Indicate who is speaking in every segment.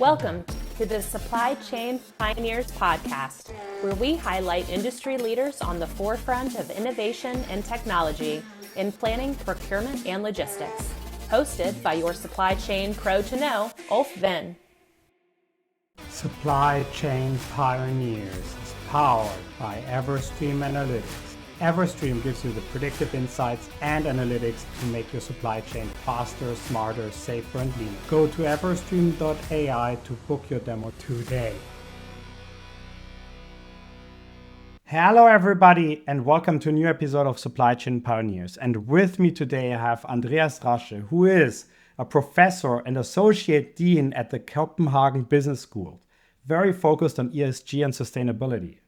Speaker 1: Welcome to the Supply Chain Pioneers podcast, where we highlight industry leaders on the forefront of innovation and technology in planning, procurement, and logistics. Hosted by your supply chain pro to know, Ulf Venn.
Speaker 2: Supply Chain Pioneers is powered by Everstream Analytics. Everstream gives you the predictive insights and analytics to make your supply chain faster, smarter, safer, and leaner. Go to everstream.ai to book your demo today. Hello everybody and welcome to a new episode of Supply Chain Pioneers. And with me today I have Andreas Rasche, who is a professor and associate dean at the Copenhagen Business School, very focused on ESG and sustainability.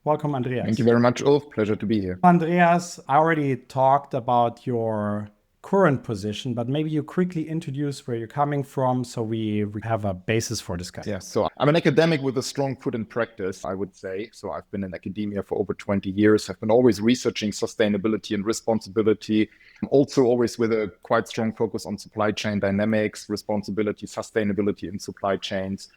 Speaker 2: Welcome, Andreas.
Speaker 3: Thank you very much, Ulf. Pleasure to be here.
Speaker 2: Andreas, I already talked about your current position, but maybe you quickly introduce where you're coming from so we have a basis for discussion.
Speaker 3: Yeah, so I'm an academic with a strong foot in practice, I would say. So I've been in academia for over 20 years. I've been always researching sustainability and responsibility. I'm also always with a quite strong focus on supply chain dynamics, responsibility, sustainability in supply chains.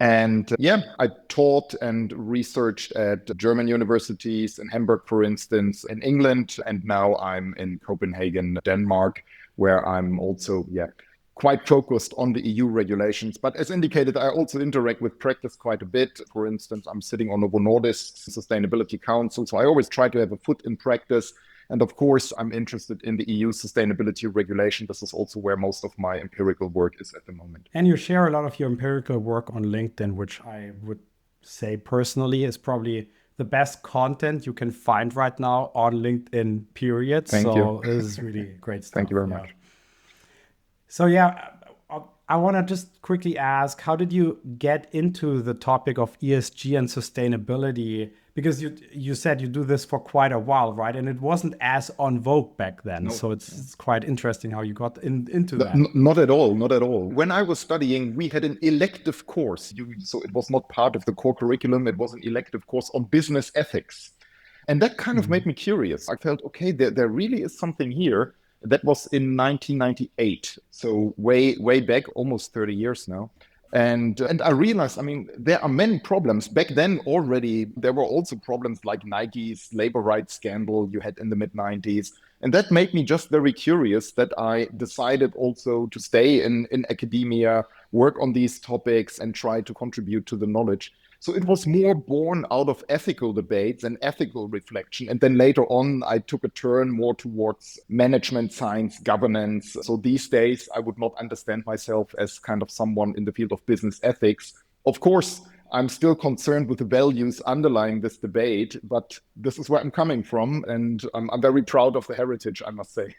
Speaker 3: And I taught and researched at German universities in Hamburg, for instance, in England. And now I'm in Copenhagen, Denmark, where I'm also, quite focused on the EU regulations. But as indicated, I also interact with practice quite a bit. For instance, I'm sitting on Novo Nordisk's Sustainability Council. So I always try to have a foot in practice. And of course, I'm interested in the EU sustainability regulation. This is also where most of my empirical work is at the moment.
Speaker 2: And you share a lot of your empirical work on LinkedIn, which I would say personally is probably the best content you can find right now on LinkedIn, period.
Speaker 3: Thank you.
Speaker 2: This is really great stuff.
Speaker 3: Thank you very much.
Speaker 2: So I want to just quickly ask, how did you get into the topic of ESG and sustainability? Because you said you do this for quite a while, right? And it wasn't as on vogue back then. No. So it's quite interesting how you got into that.
Speaker 3: Not at all, not at all. When I was studying, we had an elective course. So it was not part of the core curriculum. It was an elective course on business ethics. And that kind of made me curious. I felt, okay, there really is something here. That was in 1998. So way back, almost 30 years now. And I realized, there are many problems. Back then already, there were also problems like Nike's labor rights scandal you had in the mid-90s. And that made me just very curious that I decided also to stay in academia, work on these topics and try to contribute to the knowledge. So it was more born out of ethical debates and ethical reflection. And then later on, I took a turn more towards management science, governance. So these days, I would not understand myself as kind of someone in the field of business ethics. Of course, I'm still concerned with the values underlying this debate, but this is where I'm coming from. And I'm very proud of the heritage, I must say.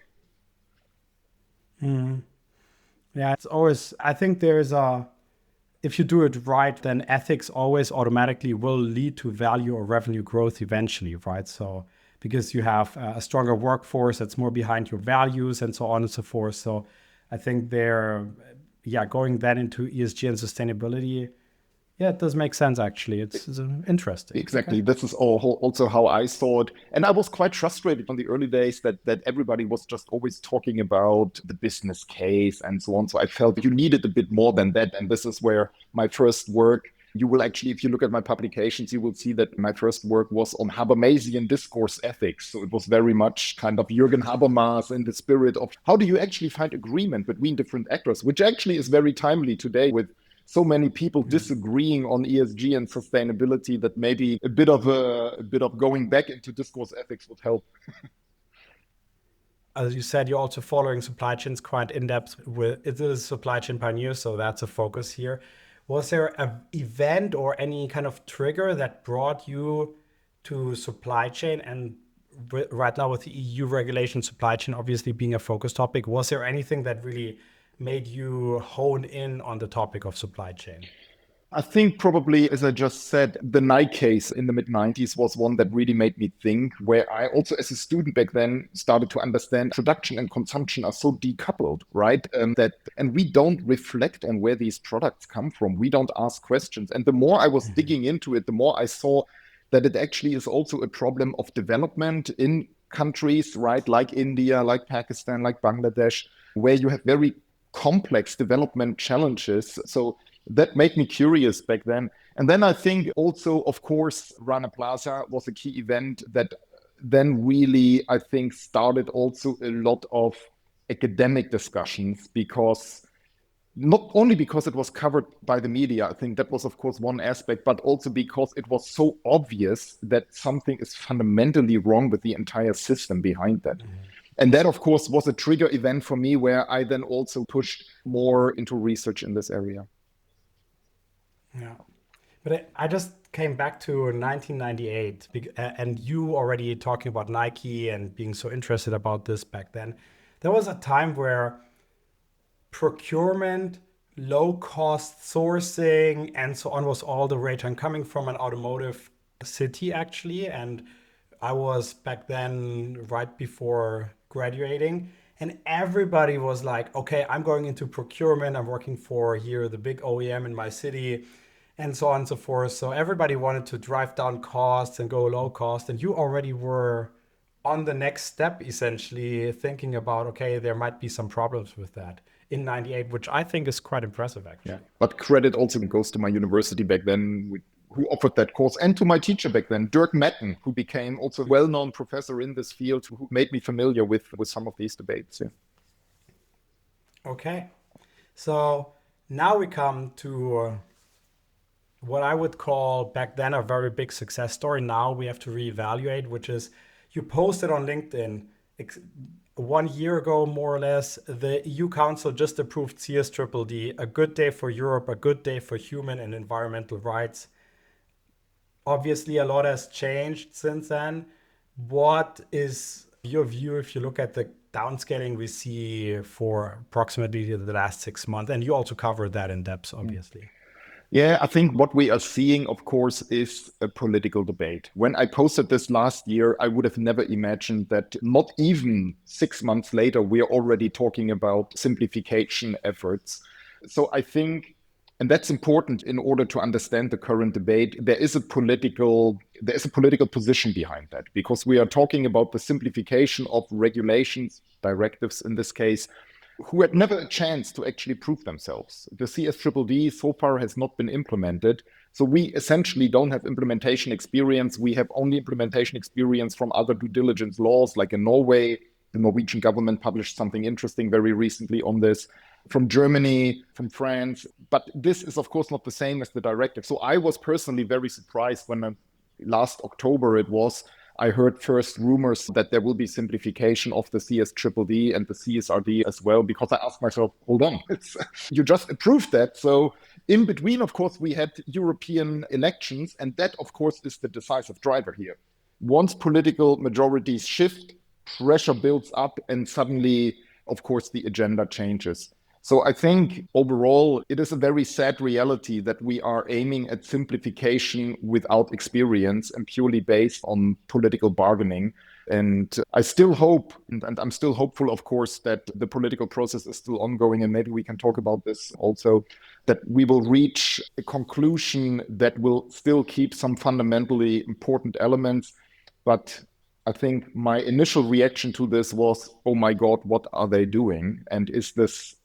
Speaker 2: Yeah, it's always, I think if you do it right, then ethics always automatically will lead to value or revenue growth eventually, right? So because you have a stronger workforce that's more behind your values and so on and so forth. So I think going then into ESG and sustainability, it does make sense, actually. It's interesting.
Speaker 3: Exactly.
Speaker 2: Okay.
Speaker 3: This is also how I saw it. And I was quite frustrated on the early days that everybody was just always talking about the business case and so on. So I felt you needed a bit more than that. And this is where my first work, you will actually, if you look at my publications, you will see that my first work was on Habermasian discourse ethics. So it was very much kind of Jürgen Habermas in the spirit of how do you actually find agreement between different actors, which actually is very timely today with so many people disagreeing on ESG and sustainability that maybe a bit of going back into discourse ethics would help.
Speaker 2: As you said, you're also following supply chains quite in depth. It is Supply Chain Pioneer, so that's a focus here. Was there an event or any kind of trigger that brought you to supply chain? And right now with the EU regulation, supply chain obviously being a focus topic, was there anything that really made you hone in on the topic of supply chain?
Speaker 3: I think probably, as I just said, the Nike case in the mid-90s was one that really made me think, where I also, as a student back then, started to understand production and consumption are so decoupled, right? And we don't reflect on where these products come from. We don't ask questions. And the more I was digging into it, the more I saw that it actually is also a problem of development in countries, right? Like India, like Pakistan, like Bangladesh, where you have very complex development challenges. So that made me curious back then. And then I think also, of course, Rana Plaza was a key event that then really, I think, started also a lot of academic discussions, because not only because it was covered by the media, I think that was, of course, one aspect, but also because it was so obvious that something is fundamentally wrong with the entire system behind that. And that, of course, was a trigger event for me, where I then also pushed more into research in this area.
Speaker 2: Yeah. But I just came back to 1998, and you already talking about Nike and being so interested about this back then. There was a time where procurement, low cost sourcing, and so on was all the rage. I'm coming from an automotive city, actually, and I was back then right before graduating, and everybody was like, okay, I'm going into procurement. I'm working for here, the big OEM in my city, and so on and so forth. So everybody wanted to drive down costs and go low cost. And you already were on the next step, essentially thinking about, okay, there might be some problems with that in 98, which I think is quite impressive, actually.
Speaker 3: Yeah. But credit also goes to my university back then, who offered that course, and to my teacher back then, Dirk Metten, who became also a well-known professor in this field, who made me familiar with some of these debates. Yeah.
Speaker 2: Okay. So now we come to what I would call back then a very big success story. Now we have to reevaluate, which is you posted on LinkedIn 1 year ago, more or less, the EU Council just approved CSDDD, a good day for Europe, a good day for human and environmental rights. Obviously, a lot has changed since then. What is your view if you look at the downscaling we see for approximately the last 6 months? And you also covered that in depth, obviously.
Speaker 3: Yeah, I think what we are seeing, of course, is a political debate. When I posted this last year, I would have never imagined that not even 6 months later, we are already talking about simplification efforts. So I think, and that's important in order to understand the current debate, there is a political position behind that, because we are talking about the simplification of regulations, directives in this case, who had never a chance to actually prove themselves. The CSDDD so far has not been implemented. So we essentially don't have implementation experience. We have only implementation experience from other due diligence laws, like in Norway. The Norwegian government published something interesting very recently on this, from Germany, from France. But this is, of course, not the same as the directive. So I was personally very surprised when last October I heard first rumors that there will be simplification of the CSDDD and the CSRD as well, because I asked myself, hold on, you just approved that. So in between, of course, we had European elections, and that, of course, is the decisive driver here. Once political majorities shift, pressure builds up, and suddenly, of course, the agenda changes. So I think overall, it is a very sad reality that we are aiming at simplification without experience and purely based on political bargaining. And I still hope, and I'm still hopeful, of course, that the political process is still ongoing, and maybe we can talk about this also, that we will reach a conclusion that will still keep some fundamentally important elements. But I think my initial reaction to this was, oh my God, what are they doing? And is this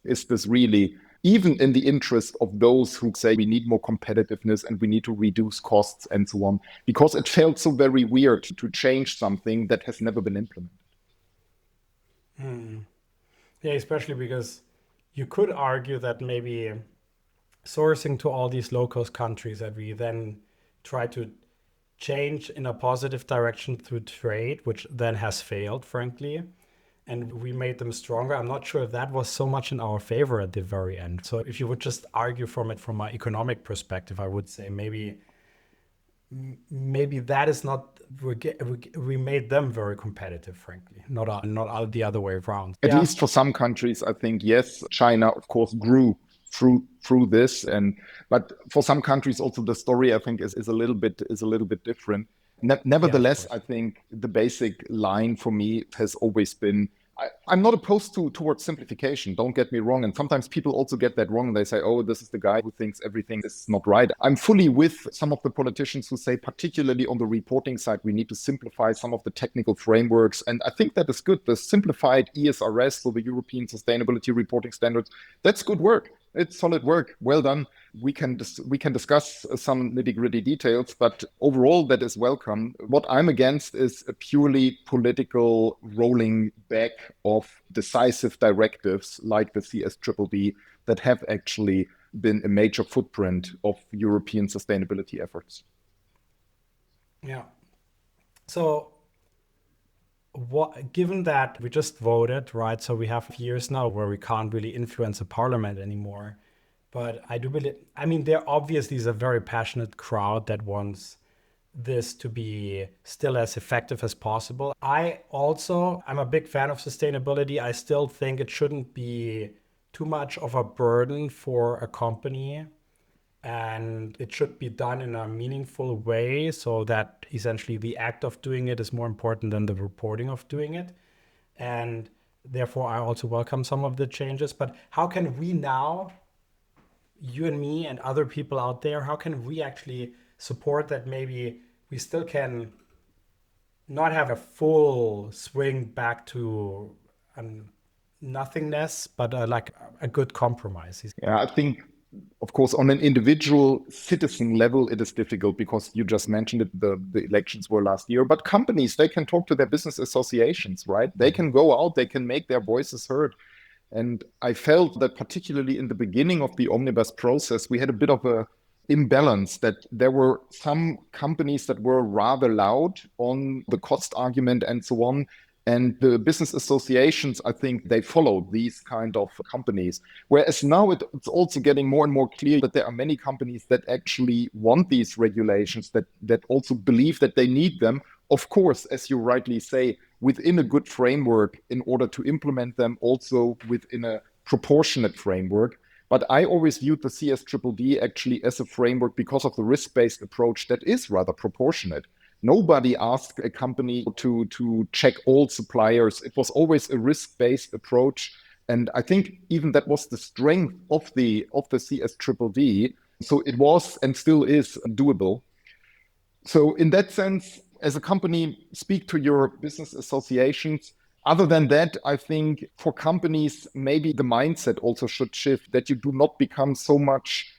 Speaker 3: really even in the interest of those who say we need more competitiveness and we need to reduce costs and so on? Because it felt so very weird to change something that has never been implemented.
Speaker 2: Yeah, especially because you could argue that maybe sourcing to all these low-cost countries that we then try to change in a positive direction through trade, which then has failed, frankly, and we made them stronger. I'm not sure if that was so much in our favor at the very end. So if you would just argue from an economic perspective, I would say maybe that is not, we made them very competitive, frankly, not the other way around.
Speaker 3: At least for some countries, I think, yes, China, of course, grew through this, but for some countries also the story, I think, is a little bit different. Nevertheless, I think the basic line for me has always been, I'm not opposed towards simplification, don't get me wrong. And sometimes people also get that wrong. They say, oh, this is the guy who thinks everything is not right. I'm fully with some of the politicians who say, particularly on the reporting side, we need to simplify some of the technical frameworks. And I think that is good. The simplified ESRS, so the European Sustainability Reporting Standards, that's good work. it's solid work. Well done. We can discuss some nitty-gritty details, but overall that is welcome. What I'm against is a purely political rolling back of decisive directives like the CSDDD that have actually been a major footprint of European sustainability efforts.
Speaker 2: Yeah. So given that we just voted, right? So we have years now where we can't really influence the parliament anymore. But I do believe, I mean, there obviously is a very passionate crowd that wants this to be still as effective as possible. I'm a big fan of sustainability. I still think it shouldn't be too much of a burden for a company, and it should be done in a meaningful way so that essentially the act of doing it is more important than the reporting of doing it. And therefore, I also welcome some of the changes. But how can we now, you and me and other people out there, how can we actually support that? Maybe we still can not have a full swing back to nothingness, but like a good compromise.
Speaker 3: Yeah, I think, of course, on an individual citizen level, it is difficult because you just mentioned it, the elections were last year. But companies, they can talk to their business associations, right? They can go out, they can make their voices heard. And I felt that particularly in the beginning of the omnibus process, we had a bit of a imbalance, that there were some companies that were rather loud on the cost argument and so on. And the business associations, I think they followed these kind of companies. Whereas now it's also getting more and more clear that there are many companies that actually want these regulations, that also believe that they need them. Of course, as you rightly say, within a good framework in order to implement them, also within a proportionate framework. But I always viewed the CSDDD actually as a framework because of the risk-based approach that is rather proportionate. Nobody asked a company to check all suppliers. It was always a risk-based approach. And I think even that was the strength of the CSDDD. So it was and still is doable. So in that sense, as a company, speak to your business associations. Other than that, I think for companies, maybe the mindset also should shift, that you do not become so much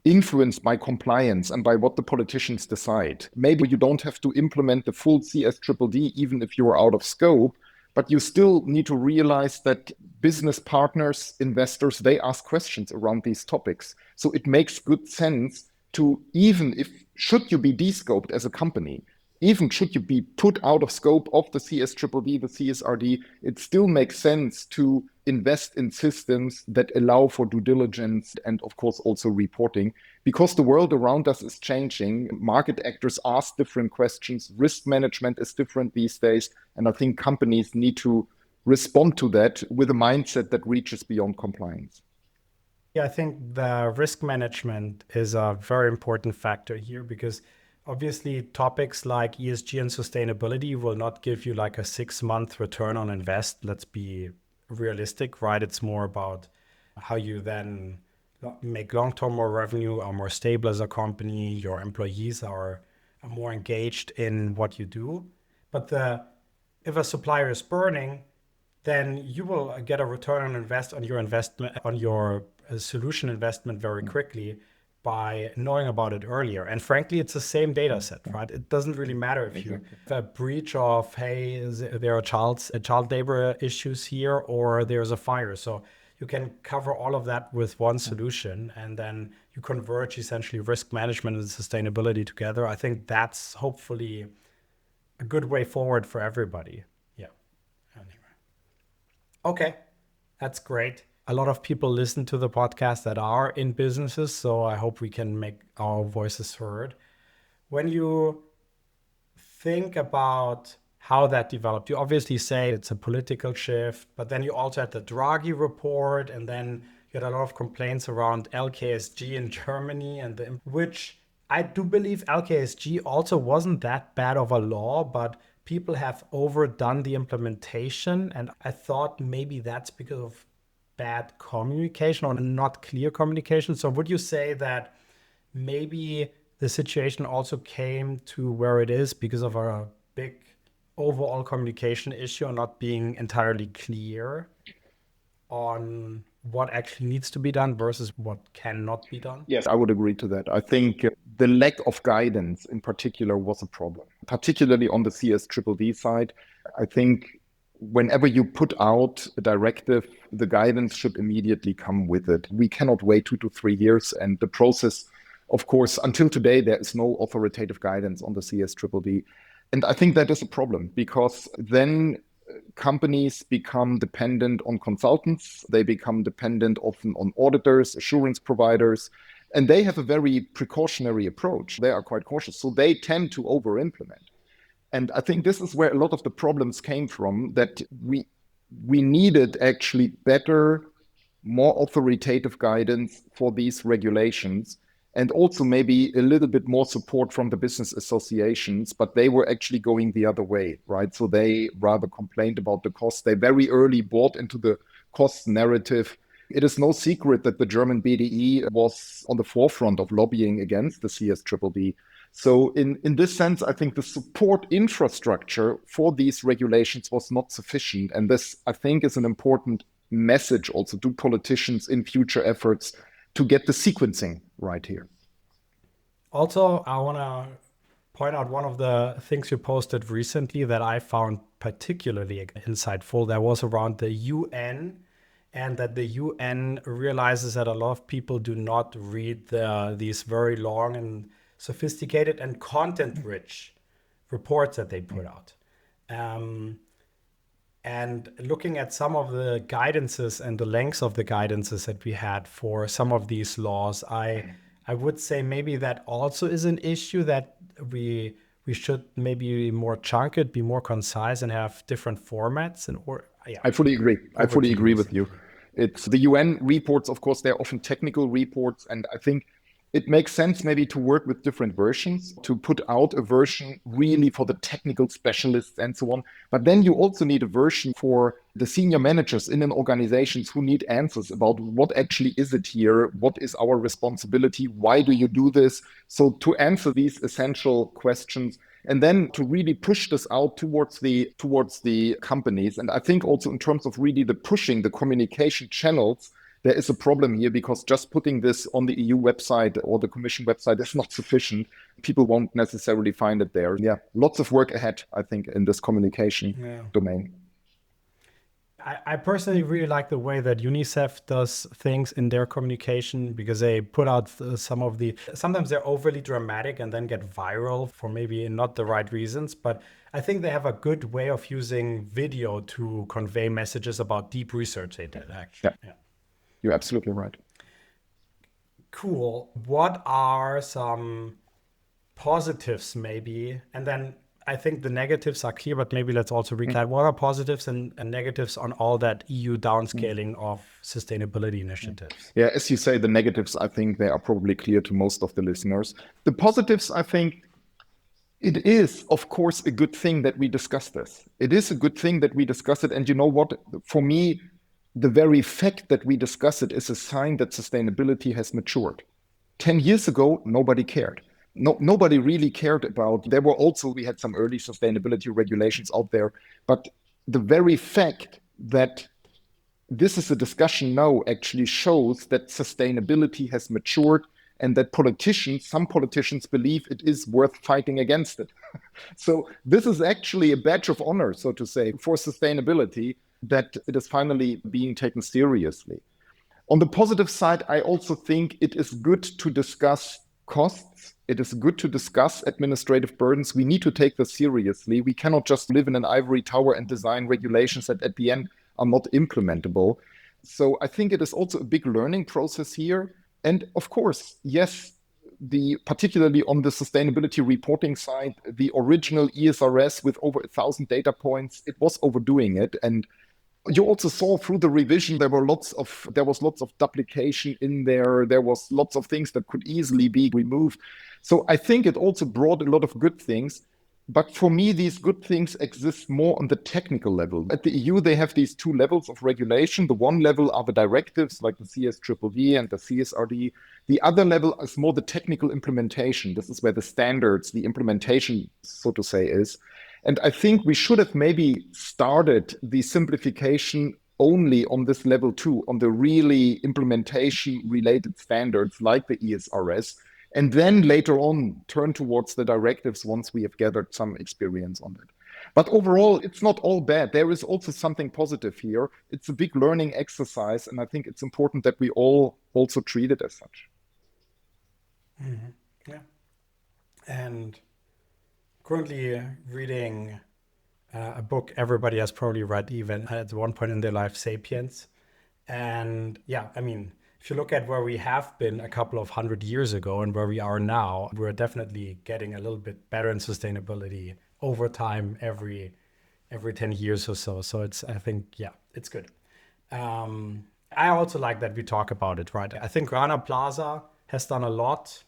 Speaker 3: influenced by compliance and by what the politicians decide. Maybe you don't have to implement the full CSDDD even if you are out of scope, but you still need to realize that business partners, investors, they ask questions around these topics. So it makes good sense to, even if, should you be de-scoped as a company, even should you be put out of scope of the CSDDD, the CSRD, it still makes sense to invest in systems that allow for due diligence and, of course, also reporting, because the world around us is changing. Market actors ask different questions. Risk management is different these days. And I think companies need to respond to that with a mindset that reaches beyond compliance.
Speaker 2: Yeah, I think the risk management is a very important factor here, because obviously topics like ESG and sustainability will not give you like a 6-month return on invest. Let's be realistic, right? It's more about how you then make long-term more revenue, are more stable as a company, your employees are more engaged in what you do. But if a supplier is burning, then you will get a return on your solution investment very quickly by knowing about it earlier. And frankly, it's the same data set, right? It doesn't really matter if you have a breach of, hey, there are child labor issues here, or there's a fire. So you can cover all of that with one solution, and then you converge essentially risk management and sustainability together. I think that's hopefully a good way forward for everybody. Yeah. Anyway. Okay, that's great. A lot of people listen to the podcast that are in businesses, so I hope we can make our voices heard. When you think about how that developed, you obviously say it's a political shift, but then you also had the Draghi report, and then you had a lot of complaints around LKSG in Germany, which I do believe LKSG also wasn't that bad of a law, but people have overdone the implementation. And I thought maybe that's because of bad communication or not clear communication. So would you say that maybe the situation also came to where it is because of a big overall communication issue and not being entirely clear on what actually needs to be done versus what cannot be done?
Speaker 3: Yes, I would agree to that. I think the lack of guidance in particular was a problem, particularly on the CSDDD side. I think whenever you put out a directive, the guidance should immediately come with it. We cannot wait 2 to 3 years. And the process, of course, until today, there is no authoritative guidance on the CSDDD. And I think that is a problem because then companies become dependent on consultants. They become dependent often on auditors, assurance providers, and they have a very precautionary approach. They are quite cautious. So they tend to over-implement. And I think this is where a lot of the problems came from, that we needed actually better, more authoritative guidance for these regulations, and also maybe a little bit more support from the business associations, but they were actually going the other way, right? So they rather complained about the cost. They very early bought into the cost narrative. It is no secret that the German BDE was on the forefront of lobbying against the CSDDD. So in this sense, I think the support infrastructure for these regulations was not sufficient. And this, I think, is an important message also to politicians in future efforts to get the sequencing right here.
Speaker 2: Also, I want to point out one of the things you posted recently that I found particularly insightful. That was around the UN, and that the UN realizes that a lot of people do not read these very long and sophisticated and content-rich reports that they put out. And looking at some of the guidances and the lengths of the guidances that we had for some of these laws, I would say maybe that also is an issue, that we should maybe more chunk it, be more concise, and have different formats.
Speaker 3: I fully agree. I fully agree with you. It's the UN reports, of course, they're often technical reports, and I think it makes sense maybe to work with different versions, to put out a version really for the technical specialists and so on. But then you also need a version for the senior managers in an organization who need answers about what actually is it here, what is our responsibility, why do you do this? So to answer these essential questions, and then to really push this out towards the companies. And I think also in terms of really the pushing the communication channels, there is a problem here, because just putting this on the EU website or the Commission website is not sufficient. People won't necessarily find it there. Yeah, lots of work ahead, I think, in this communication domain.
Speaker 2: I personally really like the way that UNICEF does things in their communication, because they put out sometimes they're overly dramatic and then get viral for maybe not the right reasons. But I think they have a good way of using video to convey messages about deep research they did, actually.
Speaker 3: Yeah. You're absolutely right.
Speaker 2: Cool. What are some positives maybe? And then I think the negatives are clear, but maybe let's also recap. What are positives and negatives on all that EU downscaling of sustainability initiatives?
Speaker 3: Yeah, as you say, the negatives, I think they are probably clear to most of the listeners. The positives, I think, it is, of course, a good thing that we discuss this. It is a good thing that we discuss it. And you know what? For me, the very fact that we discuss it is a sign that sustainability has matured. 10 years ago, nobody cared. Nobody really cared about. We had some early sustainability regulations out there, but the very fact that this is a discussion now actually shows that sustainability has matured, and that some politicians believe it is worth fighting against it. So this is actually a badge of honor, so to say, for sustainability, that it is finally being taken seriously. On the positive side, I also think it is good to discuss costs. It is good to discuss administrative burdens. We need to take this seriously. We cannot just live in an ivory tower and design regulations that at the end are not implementable. So I think it is also a big learning process here. And of course, yes, particularly on the sustainability reporting side, the original ESRS with over 1,000 data points, it was overdoing it. And you also saw through the revision, there was lots of duplication in there. There was lots of things that could easily be removed. So I think it also brought a lot of good things. But for me, these good things exist more on the technical level. At the EU, they have these two levels of regulation. The one level are the directives like the CSDDD and the CSRD. The other level is more the technical implementation. This is where the standards, the implementation, so to say, is. And I think we should have maybe started the simplification only on this level 2, on the really implementation related standards like the ESRS, and then later on turn towards the directives once we have gathered some experience on it. But overall, it's not all bad. There is also something positive here. It's a big learning exercise, and I think it's important that we all also treat it as such.
Speaker 2: Mm-hmm. Yeah. And currently reading a book everybody has probably read even at one point in their life, Sapiens. And yeah, I mean, if you look at where we have been a couple of 100 years ago and where we are now, we're definitely getting a little bit better in sustainability over time, every 10 years or so. So I think, yeah, it's good. I also like that we talk about it, right? I think Rana Plaza has done a lot,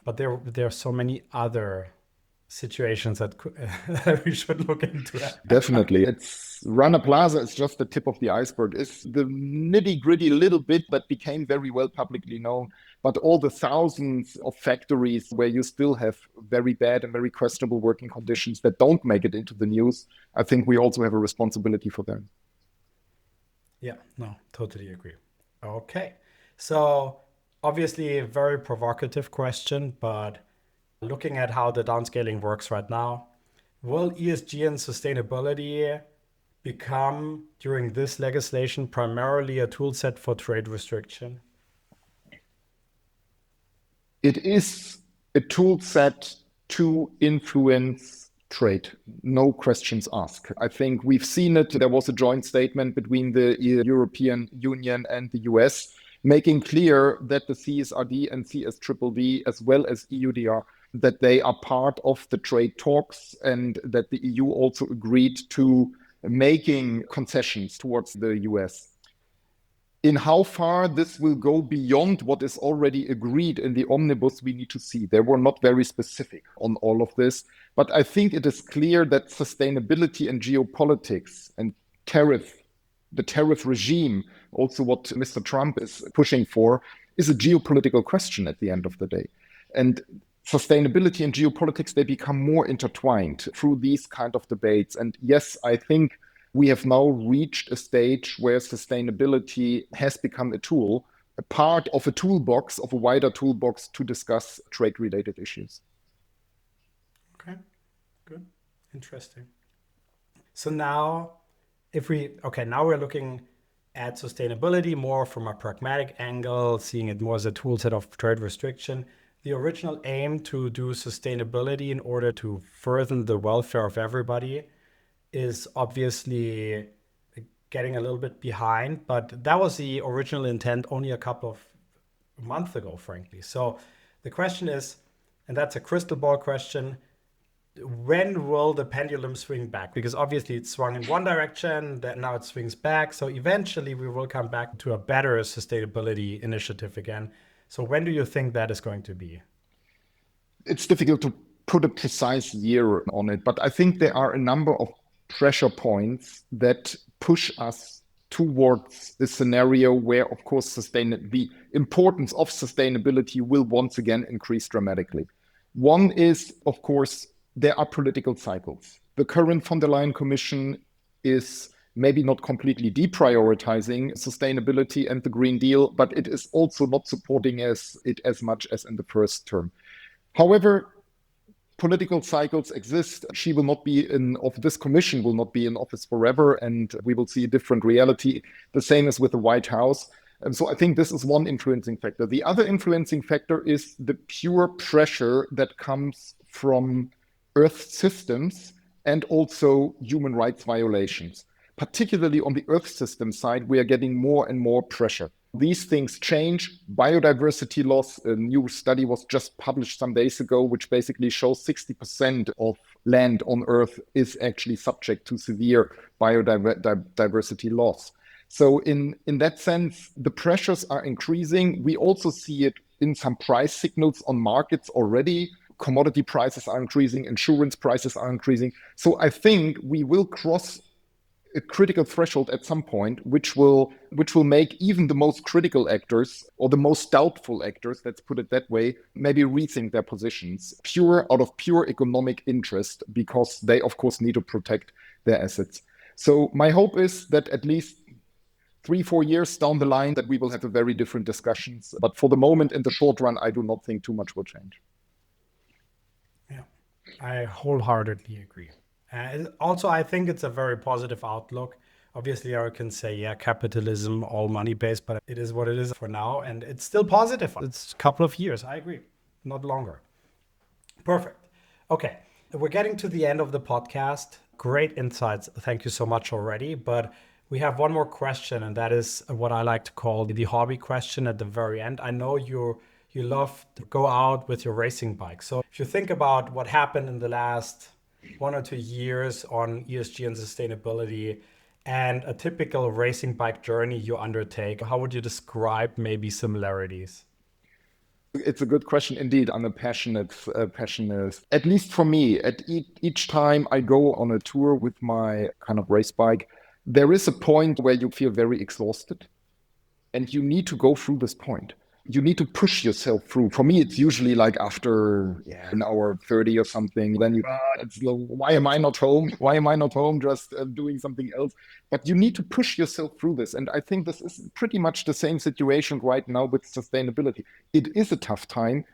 Speaker 2: but there are so many other situations that we should look into that.
Speaker 3: Definitely. Rana Plaza is just the tip of the iceberg. It's the nitty-gritty little bit that became very well publicly known. But all the thousands of factories where you still have very bad and very questionable working conditions that don't make it into the news, I think we also have a responsibility for them.
Speaker 2: Yeah, no, totally agree. Okay. So obviously a very provocative question, but looking at how the downscaling works right now, will ESG and sustainability become, during this legislation, primarily a tool set for trade restriction?
Speaker 3: It is a tool set to influence trade, no questions asked. I think we've seen it. There was a joint statement between the European Union and the US, making clear that the CSRD and CSDDD, as well as EUDR, that they are part of the trade talks, and that the EU also agreed to making concessions towards the US. In how far this will go beyond what is already agreed in the omnibus, we need to see. They were not very specific on all of this, but I think it is clear that sustainability and geopolitics and the tariff regime, also what Mr. Trump is pushing for, is a geopolitical question at the end of the day. And sustainability and geopolitics, they become more intertwined through these kind of debates. And yes, I think we have now reached a stage where sustainability has become a tool, a part of a toolbox, of a wider toolbox to discuss trade-related issues.
Speaker 2: Okay, good, interesting. So now, now we're looking at sustainability more from a pragmatic angle, seeing it more as a tool set of trade restriction. The original aim to do sustainability in order to further the welfare of everybody is obviously getting a little bit behind, but that was the original intent only a couple of months ago, frankly. So the question is, and that's a crystal ball question, when will the pendulum swing back? Because obviously it swung in one direction, then now it swings back. So eventually we will come back to a better sustainability initiative again. So when do you think that is going to be?
Speaker 3: It's difficult to put a precise year on it, but I think there are a number of pressure points that push us towards the scenario where, of course, the importance of sustainability will once again increase dramatically. One is, of course, there are political cycles. The current von der Leyen Commission is maybe not completely deprioritizing sustainability and the Green Deal, but it is also not supporting it as much as in the first term. However, political cycles exist. This commission will not be in office forever, and we will see a different reality. The same as with the White House. And so I think this is one influencing factor. The other influencing factor is the pure pressure that comes from Earth systems and also human rights violations. Particularly on the Earth system side, we are getting more and more pressure. These things change. Biodiversity loss, a new study was just published some days ago, which basically shows 60% of land on Earth is actually subject to severe biodiversity loss. So in that sense, the pressures are increasing. We also see it in some price signals on markets already. Commodity prices are increasing, insurance prices are increasing. So I think we will cross a critical threshold at some point, which will make even the most critical actors, or the most doubtful actors, let's put it that way, maybe rethink their positions out of pure economic interest, because they of course need to protect their assets. So my hope is that at least 3-4 years down the line that we will have a very different discussions. But for the moment, in the short run, I do not think too much will change.
Speaker 2: Yeah, I wholeheartedly agree. Also, I think it's a very positive outlook. Obviously, I can say, yeah, capitalism, all money-based, but it is what it is for now. And it's still positive. It's a couple of years. I agree. Not longer. Perfect. Okay. We're getting to the end of the podcast. Great insights. Thank you so much already. But we have one more question, and that is what I like to call the hobby question at the very end. I know you love to go out with your racing bike. So if you think about what happened in the last 1 or 2 years on ESG and sustainability and a typical racing bike journey you undertake, how would you describe maybe similarities?
Speaker 3: It's a good question indeed. I'm a passionate, at least for me, at each time I go on a tour with my kind of race bike, there is a point where you feel very exhausted and you need to go through this point. You need to push yourself through. For me, it's usually like after an hour 30 or something. Then it's like, why am I not home? Why am I not home just doing something else? But you need to push yourself through this. And I think this is pretty much the same situation right now with sustainability. It is a tough time.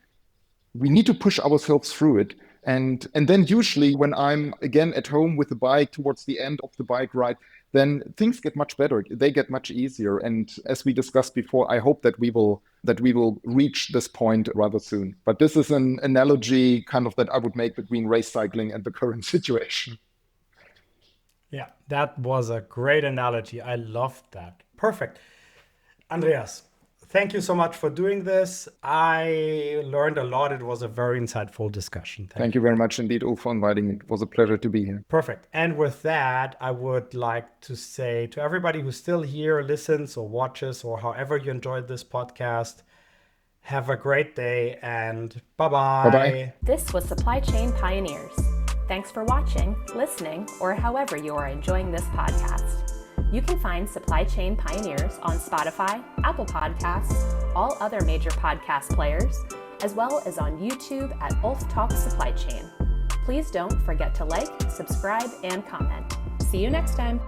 Speaker 3: We need to push ourselves through it. And then usually when I'm again at home with the bike towards the end of the bike ride, then things get much better. They get much easier. And as we discussed before, I hope that we will reach this point rather soon. But this is an analogy kind of that I would make between race cycling and the current situation.
Speaker 2: Yeah, that was a great analogy. I loved that. Perfect. Andreas, thank you so much for doing this. I learned a lot. It was a very insightful discussion.
Speaker 3: Thank you very much indeed, Ulf, for inviting me. It was a pleasure to be here.
Speaker 2: Perfect. And with that, I would like to say to everybody who's still here, listens or watches, or however you enjoyed this podcast, have a great day and bye-bye.
Speaker 3: Bye-bye.
Speaker 1: This was Supply Chain Pioneers. Thanks for watching, listening, or however you are enjoying this podcast. You can find Supply Chain Pioneers on Spotify, Apple Podcasts, all other major podcast players, as well as on YouTube at Ulf Talks Supply Chain. Please don't forget to like, subscribe, and comment. See you next time.